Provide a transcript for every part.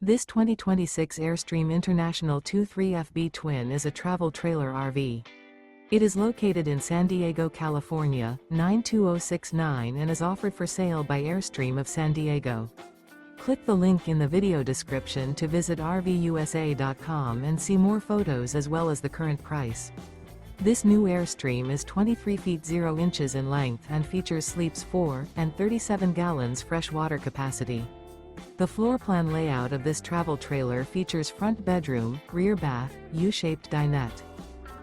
This 2026 Airstream International 23FB Twin is a travel trailer RV. It is located in San Diego, California, 92069 and is offered for sale by Airstream of San Diego. Click the link in the video description to visit RVUSA.com and see more photos as well as the current price. This new Airstream is 23 feet 0 inches in length and features sleeps 4 and 37 gallons fresh water capacity. The floor plan layout of this travel trailer features front bedroom, rear bath, U-shaped dinette.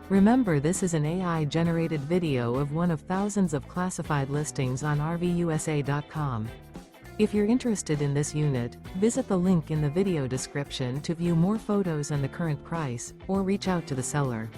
Remember, this is an AI-generated video of one of thousands of classified listings on RVUSA.com. If you're interested in this unit, visit the link in the video description to view more photos and the current price, or reach out to the seller.